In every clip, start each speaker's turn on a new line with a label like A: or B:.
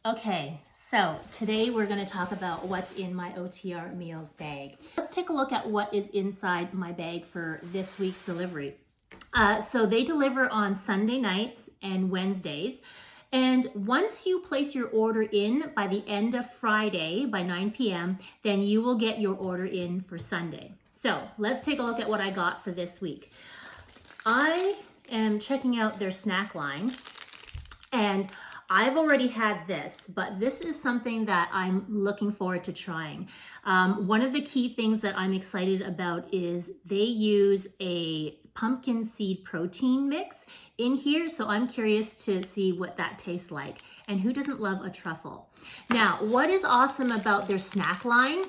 A: Okay, so today we're going to talk about what's in my OTR Meals bag. Let's take a look at what is inside my bag for this week's delivery. So they deliver on Sunday nights and Wednesdays. And once you place your order in by the end of Friday by 9 p.m., then you will get your order in for Sunday. So let's take a look at what I got for this week. I am checking out their snack line, and I've already had this, but this is something that I'm looking forward to trying. One of the key things that I'm excited about is they use a pumpkin seed protein mix in here. So I'm curious to see what that tastes like. And who doesn't love a truffle? Now, what is awesome about their snack line,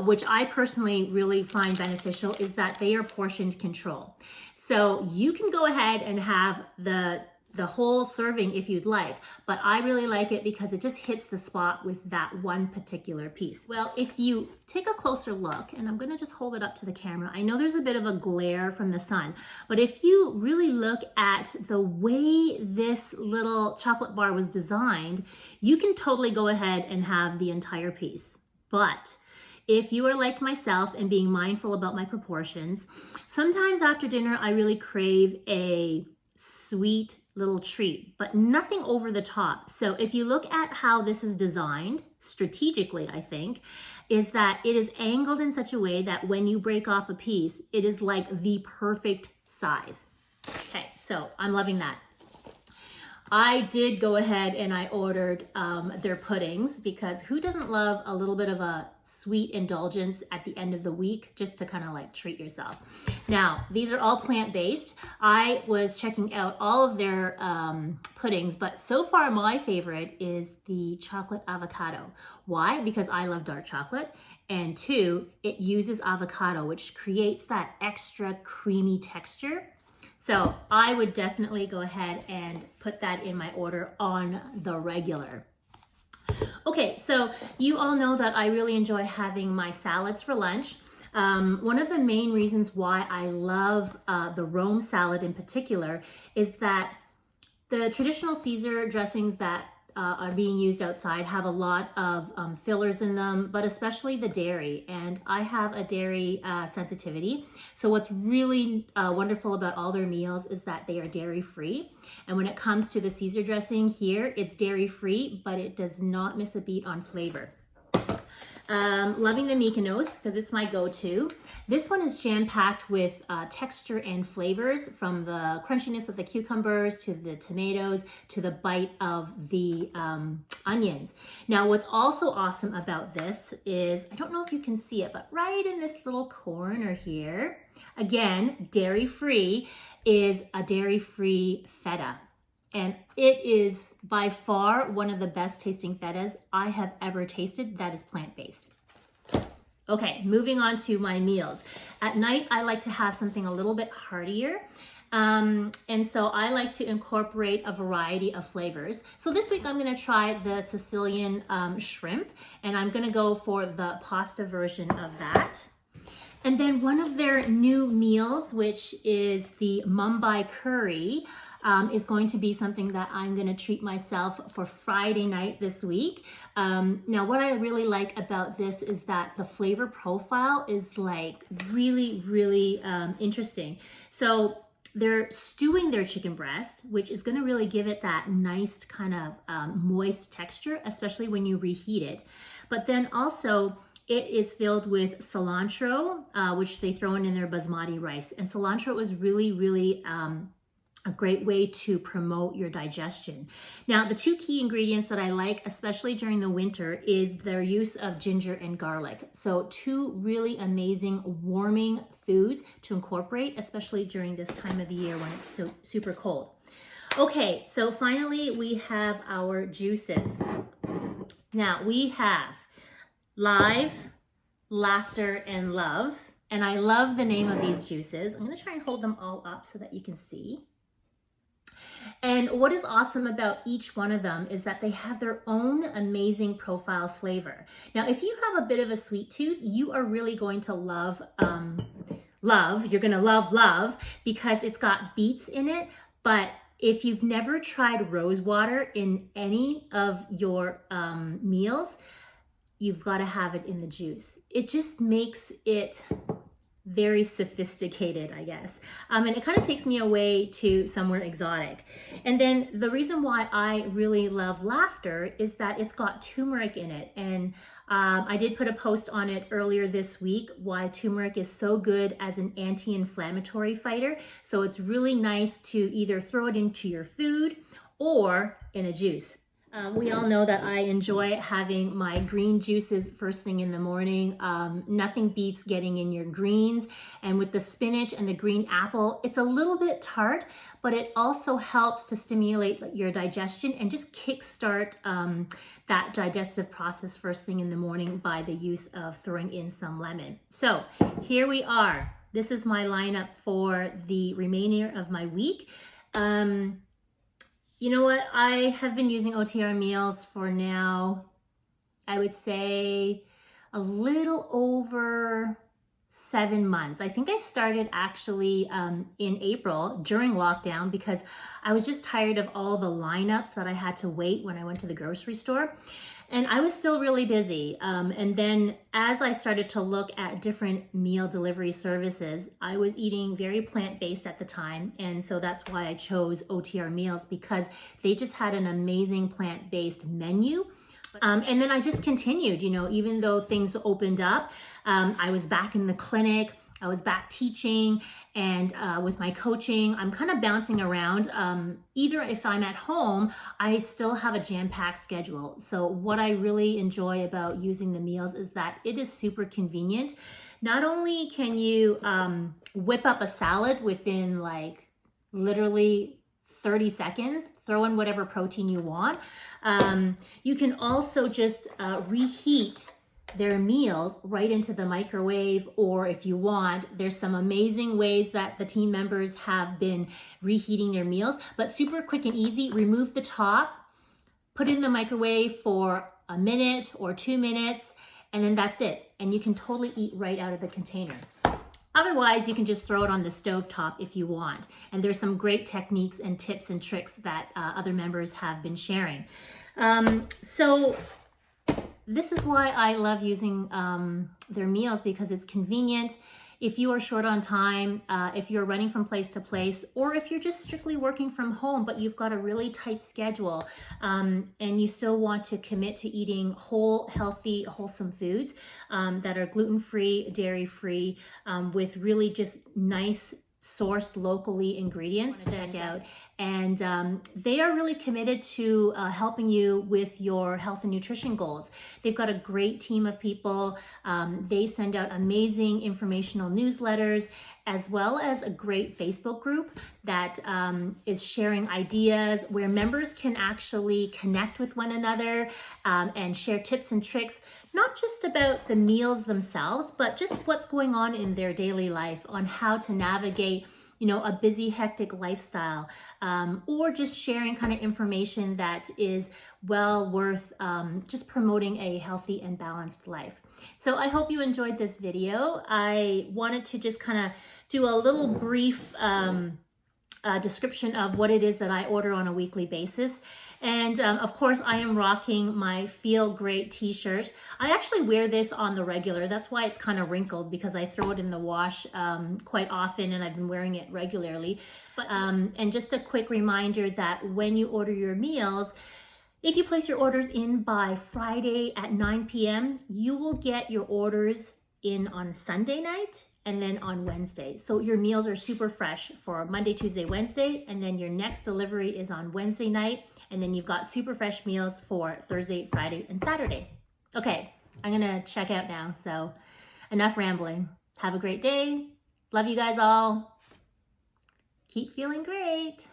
A: which I personally really find beneficial, is that they are portion control. So you can go ahead and have the whole serving if you'd like, but I really like it because it just hits the spot with that one particular piece. Well, if you take a closer look, and I'm gonna just hold it up to the camera, I know there's a bit of a glare from the sun, but if you really look at the way this little chocolate bar was designed, you can totally go ahead and have the entire piece. But if you are like myself and being mindful about my proportions, sometimes after dinner, I really crave a sweet little treat, but nothing over the top. So if you look at how this is designed strategically, I think, is that it is angled in such a way that when you break off a piece, it is like the perfect size. Okay, so I'm loving that. I did go ahead and I ordered their puddings, because who doesn't love a little bit of a sweet indulgence at the end of the week, just to kind of like treat yourself. Now, these are all plant-based. I was checking out all of their puddings, but so far my favorite is the chocolate avocado. Why? Because I love dark chocolate. And two, it uses avocado, which creates that extra creamy texture. So I would definitely go ahead and put that in my order on the regular. Okay, so you all know that I really enjoy having my salads for lunch. One of the main reasons why I love the Rome salad in particular is that the traditional Caesar dressings that are being used outside have a lot of fillers in them, but especially the dairy. And I have a dairy sensitivity. So what's really wonderful about all their meals is that they are dairy free. And when it comes to the Caesar dressing here, it's dairy free, but it does not miss a beat on flavor. Loving the Mykonos because it's my go-to. This one is jam-packed with texture and flavors, from the crunchiness of the cucumbers to the tomatoes to the bite of the onions. Now, what's also awesome about this is, I don't know if you can see it, but right in this little corner here, again, dairy-free, is a dairy-free feta. And it is by far one of the best tasting fetas I have ever tasted that is plant-based. Okay, moving on to my meals. At night, I like to have something a little bit heartier. And so I like to incorporate a variety of flavors. So this week I'm gonna try the Sicilian shrimp, and I'm gonna go for the pasta version of that. And then one of their new meals, which is the Mumbai curry, is going to be something that I'm going to treat myself for Friday night this week. Now, what I really like about this is that the flavor profile is like really, really interesting. So they're stewing their chicken breast, which is going to really give it that nice kind of moist texture, especially when you reheat it. But then also, it is filled with cilantro, which they throw in their basmati rice. And cilantro is really, really a great way to promote your digestion. Now, the two key ingredients that I like, especially during the winter, is their use of ginger and garlic. So two really amazing warming foods to incorporate, especially during this time of the year when it's so super cold. Okay, so finally we have our juices. Now we have Live, Laughter, and Love. And I love the name of these juices. I'm gonna try and hold them all up so that you can see. And what is awesome about each one of them is that they have their own amazing profile flavor. Now, if you have a bit of a sweet tooth, you are really going to love Love. You're gonna love Love because it's got beets in it, but if you've never tried rose water in any of your meals, you've got to have it in the juice. It just makes it very sophisticated, I guess. And it kind of takes me away to somewhere exotic. And then the reason why I really love laughter is that it's got turmeric in it. And I did put a post on it earlier this week why turmeric is so good as an anti-inflammatory fighter. So it's really nice to either throw it into your food or in a juice. We all know that I enjoy having my green juices first thing in the morning. Nothing beats getting in your greens. And with the spinach and the green apple, it's a little bit tart, but it also helps to stimulate your digestion and just kickstart that digestive process first thing in the morning by the use of throwing in some lemon. So here we are. This is my lineup for the remainder of my week. You know what? I have been using OTR Meals for now, I would say a little over 7 months. I think I started actually in April during lockdown because I was just tired of all the lineups that I had to wait when I went to the grocery store. And I was still really busy. And then as I started to look at different meal delivery services, I was eating very plant-based at the time. And so that's why I chose OTR Meals, because they just had an amazing plant-based menu. And then I just continued, even though things opened up, I was back in the clinic. I was back teaching, and with my coaching, I'm kind of bouncing around. Either if I'm at home, I still have a jam-packed schedule. So what I really enjoy about using the meals is that it is super convenient. Not only can you whip up a salad within like literally 30 seconds, throw in whatever protein you want. You can also just reheat their meals right into the microwave, or if you want, there's some amazing ways that the team members have been reheating their meals, but super quick and easy. Remove the top, put it in the microwave for a minute or 2 minutes, and then that's it. And you can totally eat right out of the container. Otherwise, you can just throw it on the stovetop if you want. And there's some great techniques and tips and tricks that other members have been sharing. So this is why I love using their meals, because it's convenient. If you are short on time, if you're running from place to place, or if you're just strictly working from home, but you've got a really tight schedule, and you still want to commit to eating whole, healthy, wholesome foods that are gluten-free, dairy-free, with really just nice, sourced locally ingredients to check out. And they are really committed to helping you with your health and nutrition goals. They've got a great team of people. They send out amazing informational newsletters, as well as a great Facebook group that is sharing ideas where members can actually connect with one another and share tips and tricks, not just about the meals themselves, but just what's going on in their daily life, on how to navigate a busy, hectic lifestyle, or just sharing kind of information that is well worth just promoting a healthy and balanced life. So I hope you enjoyed this video. I wanted to just kind of do a little brief description of what it is that I order on a weekly basis. And of course, I am rocking my Feel Great t-shirt. I actually wear this on the regular. That's why it's kind of wrinkled, because I throw it in the wash quite often, and I've been wearing it regularly. But and just a quick reminder that when you order your meals, if you place your orders in by Friday at 9 p.m., you will get your orders in on Sunday night and then on Wednesday. So your meals are super fresh for Monday, Tuesday, Wednesday, and then your next delivery is on Wednesday night, and then you've got super fresh meals for Thursday, Friday, and Saturday. Okay, I'm gonna check out now, so enough rambling. Have a great day. Love you guys all. Keep feeling great.